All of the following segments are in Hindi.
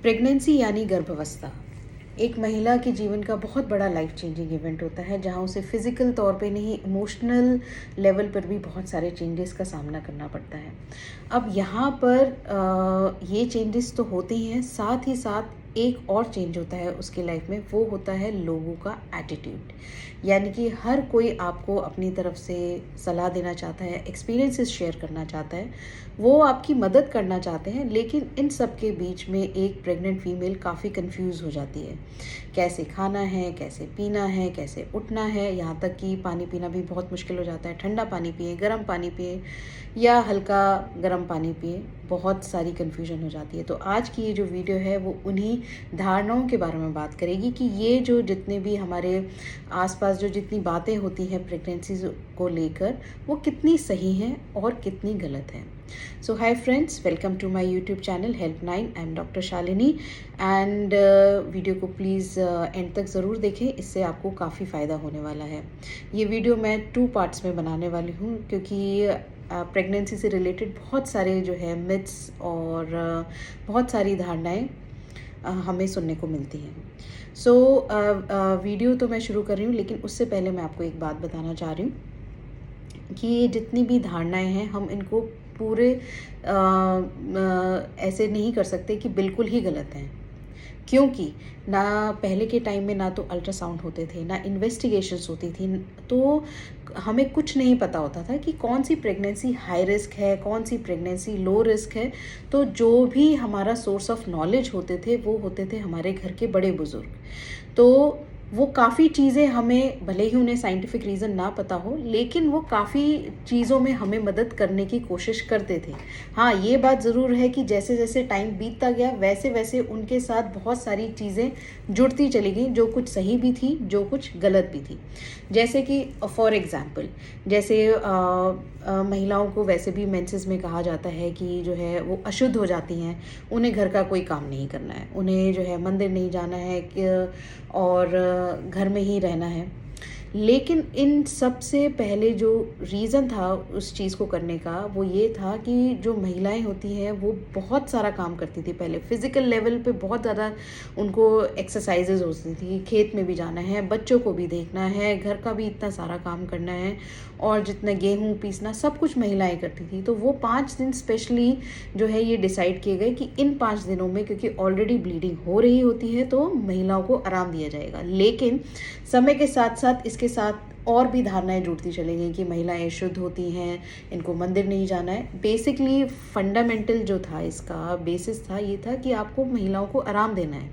प्रेगनेंसी यानी गर्भावस्था एक महिला के जीवन का बहुत बड़ा लाइफ चेंजिंग इवेंट होता है, जहां उसे फिजिकल तौर पे नहीं, इमोशनल लेवल पर भी बहुत सारे चेंजेस का सामना करना पड़ता है। अब यहाँ पर ये चेंजेस तो होते ही हैं, साथ ही साथ एक और चेंज होता है उसकी लाइफ में, वो होता है लोगों का एटीट्यूड। यानी कि हर कोई आपको अपनी तरफ से सलाह देना चाहता है, एक्सपीरियंसेस शेयर करना चाहता है, वो आपकी मदद करना चाहते हैं, लेकिन इन सब के बीच में एक प्रेग्नेंट फीमेल काफ़ी कंफ्यूज हो जाती है। कैसे खाना है, कैसे पीना है, कैसे उठना है, यहाँ तक कि पानी पीना भी बहुत मुश्किल हो जाता है। ठंडा पानी पिए, गर्म पानी पिए या हल्का गर्म पानी पिए, बहुत सारी कन्फ्यूजन हो जाती है। तो आज की ये जो वीडियो है वो उन्हीं धारणाओं के बारे में बात करेगी कि ये जो जितने भी हमारे आसपास जो जितनी बातें होती हैं प्रेगनेंसी को लेकर, वो कितनी सही हैं और कितनी गलत हैं। So hi friends, welcome to my YouTube channel हेल्प9। I am doctor Shalini and video को प्लीज़ एंड तक ज़रूर देखें, इससे आपको काफ़ी फ़ायदा होने वाला है। ये वीडियो मैं 2 पार्ट्स में बनाने वाली हूँ, क्योंकि प्रेगनेंसी से रिलेटेड बहुत सारे जो है मिथ्स और बहुत सारी धारणाएं हमें सुनने को मिलती हैं। सो वीडियो तो मैं शुरू कर रही हूँ, लेकिन उससे पहले मैं आपको एक बात बताना चाह रही हूँ कि ये जितनी भी धारणाएं हैं, हम इनको पूरे ऐसे नहीं कर सकते कि बिल्कुल ही गलत हैं, क्योंकि ना पहले के टाइम में ना तो अल्ट्रासाउंड होते थे, ना इन्वेस्टिगेशंस होती थी, तो हमें कुछ नहीं पता होता था कि कौन सी प्रेगनेंसी हाई रिस्क है, कौन सी प्रेगनेंसी लो रिस्क है। तो जो भी हमारा सोर्स ऑफ नॉलेज होते थे वो होते थे हमारे घर के बड़े बुजुर्ग। तो वो काफ़ी चीज़ें हमें, भले ही उन्हें साइंटिफिक रीज़न ना पता हो, लेकिन वो काफ़ी चीज़ों में हमें मदद करने की कोशिश करते थे। हाँ, ये बात ज़रूर है कि जैसे जैसे टाइम बीतता गया वैसे वैसे उनके साथ बहुत सारी चीज़ें जुड़ती चली गई, जो कुछ सही भी थी, जो कुछ गलत भी थी। जैसे कि फॉर एग्ज़ाम्पल, जैसे महिलाओं को वैसे भी मेंसेस में कहा जाता है कि जो है वो अशुद्ध हो जाती हैं, उन्हें घर का कोई काम नहीं करना है, उन्हें जो है मंदिर नहीं जाना है और घर में ही रहना है। लेकिन इन सबसे पहले जो रीज़न था उस चीज़ को करने का, वो ये था कि जो महिलाएं होती हैं वो बहुत सारा काम करती थी पहले, फिज़िकल लेवल पे बहुत ज़्यादा उनको एक्सरसाइजेज होती थी, खेत में भी जाना है, बच्चों को भी देखना है, घर का भी इतना सारा काम करना है, और जितना गेहूँ पीसना सब कुछ महिलाएं करती थी। तो वो 5 दिन स्पेशली जो है ये डिसाइड किए गए कि इन 5 दिनों में, क्योंकि ऑलरेडी ब्लीडिंग हो रही होती है, तो महिलाओं को आराम दिया जाएगा। लेकिन समय के साथ साथ इसके साथ और भी धारणाएं जुड़ती चली गई कि महिलाएं शुद्ध होती हैं, इनको मंदिर नहीं जाना है। बेसिकली फंडामेंटल जो था, इसका बेसिस था, ये था कि आपको महिलाओं को आराम देना है।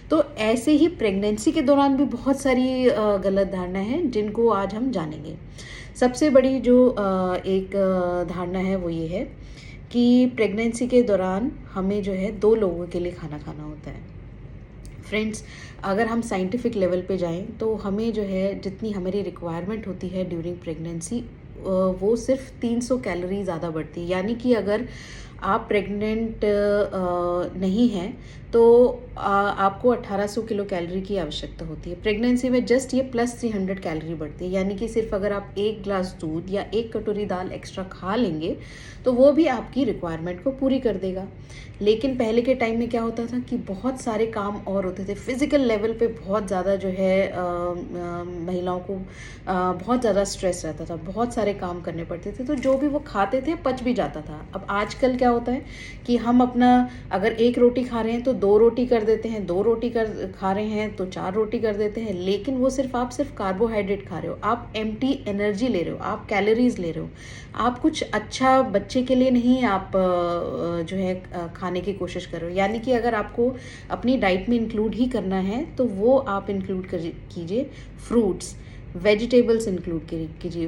तो ऐसे ही प्रेगनेंसी के दौरान भी बहुत सारी गलत धारणाएं हैं, जिनको आज हम जानेंगे। सबसे बड़ी जो एक धारणा है वो ये है कि प्रेगनेंसी के दौरान हमें जो है 2 लोगों के लिए खाना खाना होता है। फ्रेंड्स, अगर हम साइंटिफिक लेवल पे जाएं तो हमें जो है जितनी हमारी रिक्वायरमेंट होती है ड्यूरिंग प्रेगनेंसी, वो सिर्फ 300 कैलोरी ज़्यादा बढ़ती है। यानी कि अगर आप प्रेग्नेंट नहीं हैं तो आपको 1800 किलो कैलोरी की आवश्यकता होती है। प्रेगनेंसी में जस्ट ये प्लस 300 कैलोरी बढ़ती है, यानी कि सिर्फ अगर आप 1 ग्लास दूध या 1 कटोरी दाल एक्स्ट्रा खा लेंगे तो वो भी आपकी रिक्वायरमेंट को पूरी कर देगा। लेकिन पहले के टाइम में क्या होता था कि बहुत सारे काम और होते थे, फिज़िकल लेवल पे बहुत ज़्यादा जो है महिलाओं को बहुत ज़्यादा स्ट्रेस रहता था, बहुत सारे काम करने पड़ते थे, तो जो भी वो खाते थे पच भी जाता था। अब आजकल क्या होता है कि हम अपना, अगर 1 रोटी खा रहे हैं तो 2 रोटी कर देते हैं, 2 रोटी खा रहे हैं तो 4 रोटी कर देते हैं। लेकिन वो आप सिर्फ कार्बोहाइड्रेट खा रहे हो, आप एम्प्टी एनर्जी ले रहे हो, आप कैलोरीज ले रहे हो, आप कुछ अच्छा बच्चे के लिए नहीं आप जो है खाने की कोशिश कर रहे हो। यानी कि अगर आपको अपनी डाइट में इंक्लूड ही करना है तो वो आप इंक्लूड कीजिए फ्रूट्स, वेजिटेबल्स इंक्लूड कीजिए,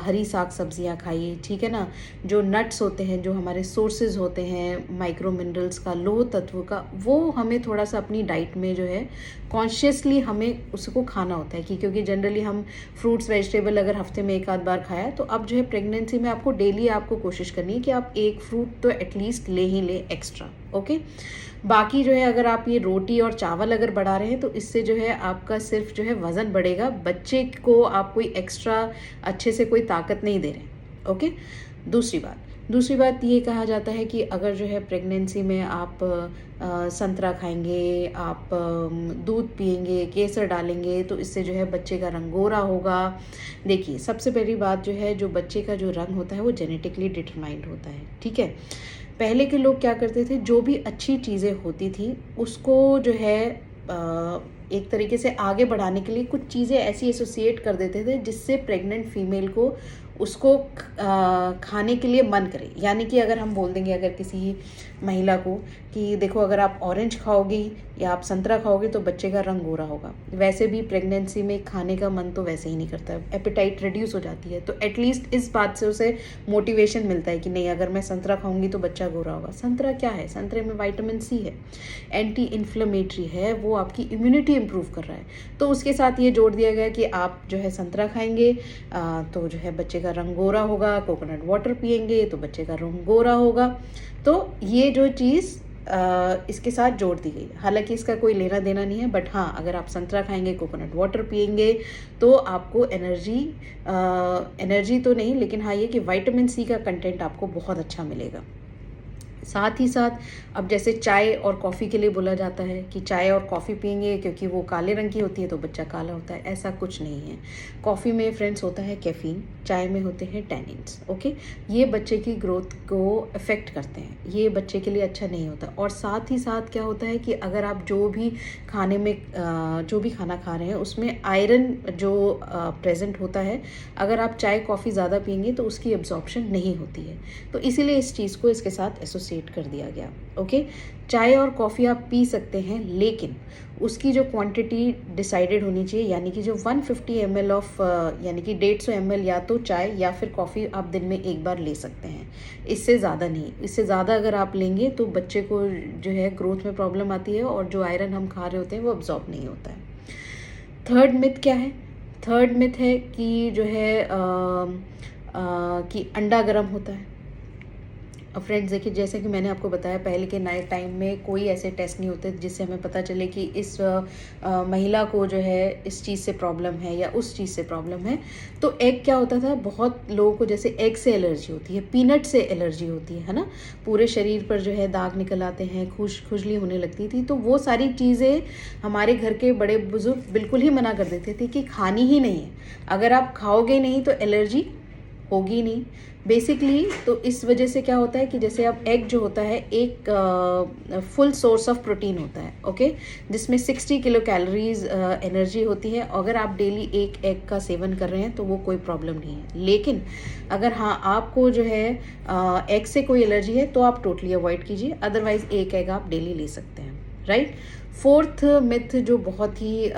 हरी साग सब्जियां खाइए, ठीक है ना। जो नट्स होते हैं, जो हमारे सोर्सेज होते हैं माइक्रो मिनरल्स का, लोह तत्व का, वो हमें थोड़ा सा अपनी डाइट में जो है कॉन्शियसली हमें उसको खाना होता है। क्योंकि जनरली हम फ्रूट्स वेजिटेबल अगर हफ्ते में 1 आध बार खाया, तो अब जो है प्रेगनेंसी में आपको डेली आपको कोशिश करनी है कि आप 1 फ्रूट तो एटलीस्ट ले ही ले एक्स्ट्रा, ओके। बाकी जो है अगर आप ये रोटी और चावल अगर बढ़ा रहे हैं तो इससे जो है आपका सिर्फ जो है वज़न बढ़ेगा, बच्चे को आप कोई एक्स्ट्रा अच्छे से कोई ताकत नहीं दे रहे हैं, ओके। दूसरी बात, दूसरी बात ये कहा जाता है कि अगर जो है प्रेगनेंसी में आप संतरा खाएंगे, आप दूध पिएंगे, केसर डालेंगे, तो इससे जो है बच्चे का रंग गोरा होगा। देखिए, सबसे पहली बात जो है, जो बच्चे का जो रंग होता है वो जेनेटिकली डिटरमाइंड होता है, ठीक है। पहले के लोग क्या करते थे, जो भी अच्छी चीज़ें होती थी उसको जो है एक तरीके से आगे बढ़ाने के लिए कुछ चीज़ें ऐसी एसोसिएट कर देते थे जिससे प्रेग्नेंट फीमेल को उसको खाने के लिए मन करे। यानी कि अगर हम बोल देंगे अगर किसी महिला को कि देखो अगर आप ऑरेंज खाओगी या आप संतरा खाओगे तो बच्चे का रंग गोरा होगा, वैसे भी प्रेगनेंसी में खाने का मन तो वैसे ही नहीं करता, एपेटाइट रिड्यूस हो जाती है। तो एटलीस्ट इस बात से उसे मोटिवेशन मिलता है कि नहीं, अगर मैं संतरा खाऊंगी तो बच्चा गोरा होगा। संतरा क्या है, संतरे में विटामिन सी है, एंटी इन्फ्लेमेटरी है, वो आपकी इम्यूनिटी इम्प्रूव कर रहा है। तो उसके साथ ये जोड़ दिया गया कि आप जो है संतरा खाएंगे तो जो है बच्चे का रंग गोरा होगा, कोकोनट वाटर पिएंगे तो बच्चे का रंग गोरा होगा। तो ये जो चीज़ इसके साथ जोड़ दी गई, हालांकि इसका कोई लेना देना नहीं है, बट हाँ, अगर आप संतरा खाएंगे, कोकोनट वाटर पिएंगे तो आपको एनर्जी तो नहीं, लेकिन हाँ ये कि विटामिन सी का कंटेंट आपको बहुत अच्छा मिलेगा। साथ ही साथ अब जैसे चाय और कॉफ़ी के लिए बोला जाता है कि चाय और कॉफ़ी पिएंगे क्योंकि वो काले रंग की होती है तो बच्चा काला होता है, ऐसा कुछ नहीं है। कॉफ़ी में फ्रेंड्स होता है कैफ़ीन, चाय में होते हैं टैनिन्स, ओके। ये बच्चे की ग्रोथ को अफेक्ट करते हैं, ये बच्चे के लिए अच्छा नहीं होता। और साथ ही साथ क्या होता है कि अगर आप जो भी खाने में जो भी खाना खा रहे हैं उसमें आयरन जो प्रेजेंट होता है, अगर आप चाय कॉफ़ी ज़्यादा पिएंगे तो उसकी एब्जॉर्प्शन नहीं होती है। तो इसीलिए इस चीज़ को इसके साथ एसोसिएट कर दिया गया, ओके। चाय और कॉफ़ी आप पी सकते हैं, लेकिन उसकी जो क्वांटिटी डिसाइडेड होनी चाहिए, यानी कि जो 150 ml ऑफ यानी कि 150 ml या तो चाय या फिर कॉफ़ी आप दिन में एक बार ले सकते हैं, इससे ज़्यादा नहीं। इससे ज़्यादा अगर आप लेंगे तो बच्चे को जो है ग्रोथ में प्रॉब्लम आती है और जो आयरन हम खा रहे होते हैं वो अब्जॉर्ब नहीं होता है। थर्ड मिथ क्या है, थर्ड मिथ है कि जो है कि अंडा गर्म होता है। अब फ्रेंड्स देखिए, जैसे कि मैंने आपको बताया, पहले के नए टाइम में कोई ऐसे टेस्ट नहीं होते जिससे हमें पता चले कि इस महिला को जो है इस चीज़ से प्रॉब्लम है या उस चीज़ से प्रॉब्लम है। तो एग क्या होता था, बहुत लोगों को जैसे एग से एलर्जी होती है, पीनट से एलर्जी होती है ना, पूरे शरीर पर जो है दाग निकल आते हैं, खुजली होने लगती थी। तो वो सारी चीज़ें हमारे घर के बड़े बुजुर्ग बिल्कुल ही मना कर देते थे कि खानी ही नहीं है, अगर आप खाओगे नहीं तो एलर्जी होगी नहीं बेसिकली। तो इस वजह से क्या होता है कि जैसे अब एग जो होता है एक फुल सोर्स ऑफ प्रोटीन होता है, ओके, जिसमें 60 किलो कैलोरीज एनर्जी होती है। अगर आप डेली एक एग का सेवन कर रहे हैं तो वो कोई प्रॉब्लम नहीं है, लेकिन अगर हाँ आपको जो है एग से कोई एलर्जी है तो आप टोटली अवॉइड कीजिए, अदरवाइज एक एग आप डेली ले सकते हैं, राइट। फोर्थ मिथ जो बहुत ही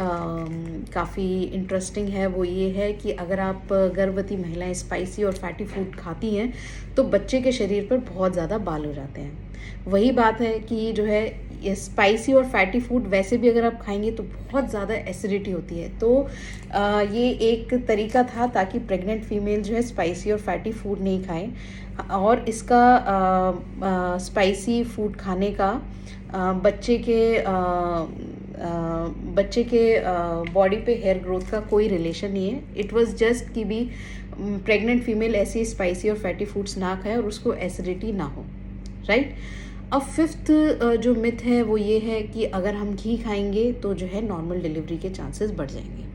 काफ़ी इंटरेस्टिंग है वो ये है कि अगर आप गर्भवती महिलाएं स्पाइसी और फैटी फूड खाती हैं तो बच्चे के शरीर पर बहुत ज़्यादा बाल हो जाते हैं। वही बात है कि जो है ये स्पाइसी और फैटी फूड वैसे भी अगर आप खाएंगे तो बहुत ज़्यादा एसिडिटी होती है। तो ये एक तरीका था ताकि प्रेग्नेंट फीमेल जो है स्पाइसी और फैटी फूड नहीं खाएं, और इसका स्पाइसी फूड खाने का बच्चे के बॉडी पे हेयर ग्रोथ का कोई रिलेशन नहीं है। इट वाज जस्ट कि भी प्रेग्नेंट फीमेल ऐसी स्पाइसी और फैटी फूड्स ना खाए और उसको एसिडिटी ना हो, राइट। अब फिफ्थ जो मिथ है वो ये है कि अगर हम घी खाएंगे तो जो है नॉर्मल डिलीवरी के चांसेस बढ़ जाएंगे।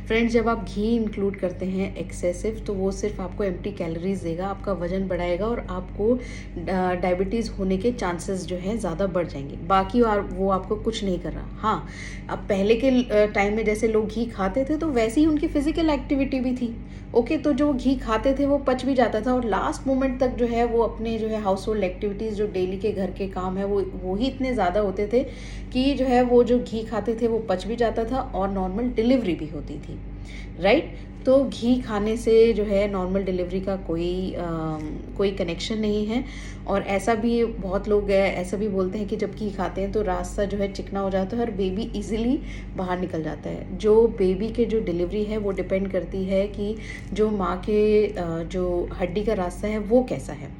फ्रेंड्स, जब आप घी इंक्लूड करते हैं एक्सेसिव तो वो सिर्फ आपको एम्प्टी कैलोरीज देगा, आपका वजन बढ़ाएगा और आपको डायबिटीज़ होने के चांसेस जो है ज़्यादा बढ़ जाएंगे। बाकी वो आपको कुछ नहीं कर रहा। हाँ, अब पहले के टाइम में जैसे लोग घी खाते थे तो वैसे ही उनकी फिजिकल एक्टिविटी भी थी, ओके। तो जो घी खाते थे वो पच भी जाता था और लास्ट मोमेंट तक जो है वो अपने जो है हाउस होल्ड एक्टिविटीज़ जो डेली के घर के काम है वो ही इतने ज़्यादा होते थे कि जो है वो जो घी खाते थे वो पच भी जाता था और नॉर्मल डिलीवरी भी होती थी, राइट। तो घी खाने से जो है नॉर्मल डिलीवरी का कोई कनेक्शन नहीं है। और ऐसा भी बहुत लोग ऐसा भी बोलते हैं कि जब घी खाते हैं तो रास्ता जो है चिकना हो जाता है और बेबी इजीली बाहर निकल जाता है। जो बेबी के जो डिलीवरी है वो डिपेंड करती है कि जो माँ के जो हड्डी का रास्ता है वो कैसा है।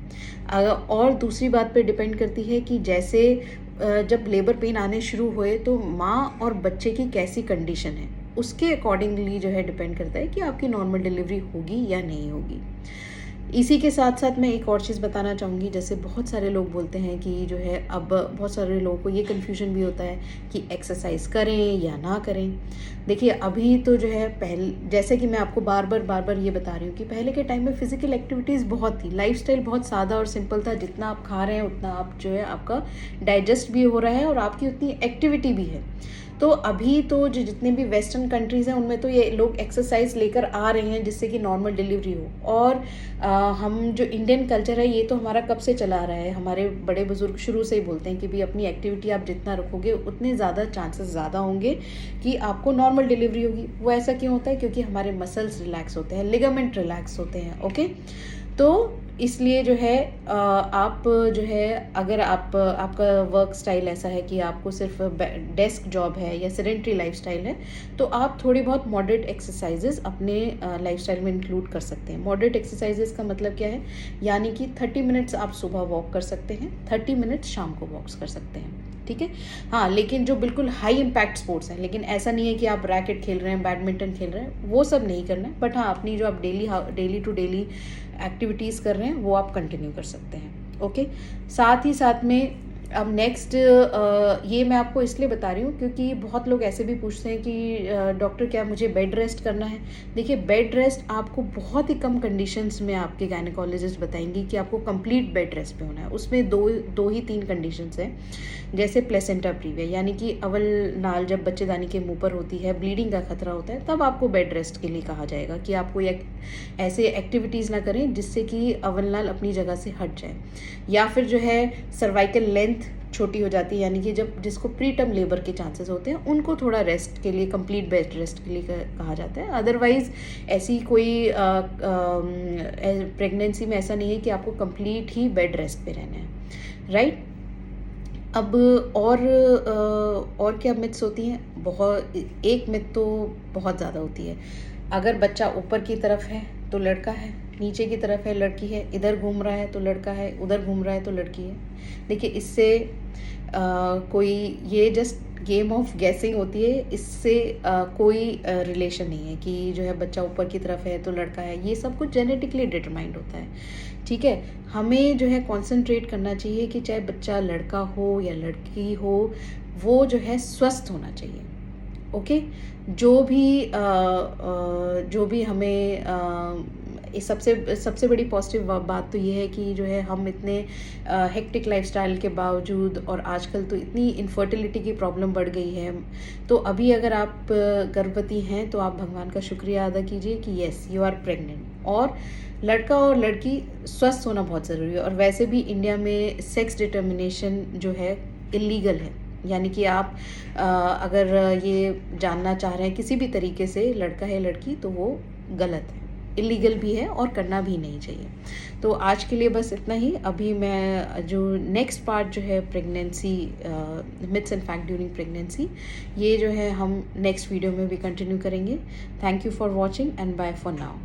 और दूसरी बात पे डिपेंड करती है कि जैसे जब लेबर पेन आने शुरू हुए तो माँ और बच्चे की कैसी कंडीशन है, उसके अकॉर्डिंगली जो है डिपेंड करता है कि आपकी नॉर्मल डिलीवरी होगी या नहीं होगी। इसी के साथ साथ मैं एक और चीज़ बताना चाहूँगी, जैसे बहुत सारे लोग बोलते हैं कि जो है अब बहुत सारे लोगों को ये कन्फ्यूजन भी होता है कि एक्सरसाइज करें या ना करें। देखिए अभी तो जो है पहले, जैसे कि मैं आपको बार बार ये बता रही हूँ कि पहले के टाइम में फिजिकल एक्टिविटीज़ बहुत थी, लाइफस्टाइल बहुत सादा और सिंपल था, जितना आप खा रहे हैं उतना आप जो है आपका डाइजेस्ट भी हो रहा है और आपकी उतनी एक्टिविटी भी है। तो अभी तो जो जितने भी वेस्टर्न कंट्रीज़ हैं उनमें तो ये लोग एक्सरसाइज लेकर आ रहे हैं जिससे कि नॉर्मल डिलीवरी हो। और हम जो इंडियन कल्चर है ये तो हमारा कब से चला आ रहा है, हमारे बड़े बुजुर्ग शुरू से ही बोलते हैं कि भी अपनी एक्टिविटी आप जितना रखोगे उतने ज़्यादा चांसेस ज़्यादा होंगे कि आपको नॉर्मल डिलीवरी होगी। वो ऐसा क्यों होता है? क्योंकि हमारे मसल्स रिलैक्स होते हैं, लिगामेंट रिलैक्स होते हैं। ओके, तो इसलिए जो है आप जो है अगर आपका वर्क स्टाइल ऐसा है कि आपको सिर्फ डेस्क जॉब है या सेडेंटरी लाइफस्टाइल है, तो आप थोड़ी बहुत मॉडरेट एक्सरसाइजेज अपने लाइफस्टाइल में इंक्लूड कर सकते हैं। मॉडरेट एक्सरसाइजेज का मतलब क्या है? यानी कि 30 मिनट्स आप सुबह वॉक कर सकते हैं, 30 मिनट्स शाम को वॉक कर सकते हैं, ठीक है। हाँ, लेकिन जो बिल्कुल हाई इम्पैक्ट स्पोर्ट्स हैं, लेकिन ऐसा नहीं है कि आप रैकेट खेल रहे हैं, बैडमिंटन खेल रहे हैं, वो सब नहीं करना है। बट हाँ, अपनी जो आप डेली टू डेली एक्टिविटीज़ कर रहे हैं वो आप कंटिन्यू कर सकते हैं। ओके, साथ ही साथ में अब नेक्स्ट ये मैं आपको इसलिए बता रही हूँ क्योंकि बहुत लोग ऐसे भी पूछते हैं कि डॉक्टर क्या मुझे बेड रेस्ट करना है? देखिए बेड रेस्ट आपको बहुत ही कम कंडीशंस में आपके गायनेकोलॉजिस्ट बताएंगी कि आपको कंप्लीट बेड रेस्ट पे होना है। उसमें दो ही तीन कंडीशंस हैं, जैसे प्लेसेंटा प्रीविया यानी कि अवल नाल जब बच्चेदानी के मुंह पर होती है, ब्लीडिंग का खतरा होता है, तब आपको बेड रेस्ट के लिए कहा जाएगा कि आप कोई ऐसे एक्टिविटीज़ ना करें जिससे कि अवल नाल अपनी जगह से हट जाए। या फिर जो है सर्वाइकल लेंथ छोटी हो जाती है, यानी कि जब जिसको प्री टर्म लेबर के चांसेस होते हैं उनको थोड़ा रेस्ट के लिए, कंप्लीट बेड रेस्ट के लिए कहा जाता है। अदरवाइज ऐसी कोई प्रेगनेंसी में ऐसा नहीं है कि आपको कंप्लीट ही बेड रेस्ट पे रहना है, राइट। अब और क्या मिथ्स होती हैं? बहुत, एक मिथ तो बहुत ज़्यादा होती है। अगर बच्चा ऊपर की तरफ है तो लड़का है, नीचे की तरफ है लड़की है, इधर घूम रहा है तो लड़का है, उधर घूम रहा है तो लड़की है। देखिए इससे कोई, ये जस्ट गेम ऑफ गैसिंग होती है, इससे कोई रिलेशन नहीं है कि जो है बच्चा ऊपर की तरफ है तो लड़का है। ये सब कुछ जेनेटिकली डिटरमाइंड होता है, ठीक है। हमें जो है कॉन्सेंट्रेट करना चाहिए कि चाहे बच्चा लड़का हो या लड़की हो, वो जो है स्वस्थ होना चाहिए। ओके, जो भी हमें इस सबसे बड़ी पॉजिटिव बात तो ये है कि जो है हम इतने हेक्टिक लाइफस्टाइल के बावजूद, और आजकल तो इतनी इनफर्टिलिटी की प्रॉब्लम बढ़ गई है, तो अभी अगर आप गर्भवती हैं तो आप भगवान का शुक्रिया अदा कीजिए कि येस यू आर प्रेग्नेंट। और लड़का और लड़की स्वस्थ होना बहुत ज़रूरी है। और वैसे भी इंडिया में सेक्स डिटर्मिनेशन जो है इलीगल है, यानी कि आप अगर ये जानना चाह रहे हैं किसी भी तरीके से लड़का है लड़की, तो वो गलत है, इलीगल भी है और करना भी नहीं चाहिए। तो आज के लिए बस इतना ही। अभी मैं जो नेक्स्ट पार्ट जो है pregnancy, myths and fact during pregnancy, ये जो है हम नेक्स्ट वीडियो में भी कंटिन्यू करेंगे। Thank you for watching and bye for now.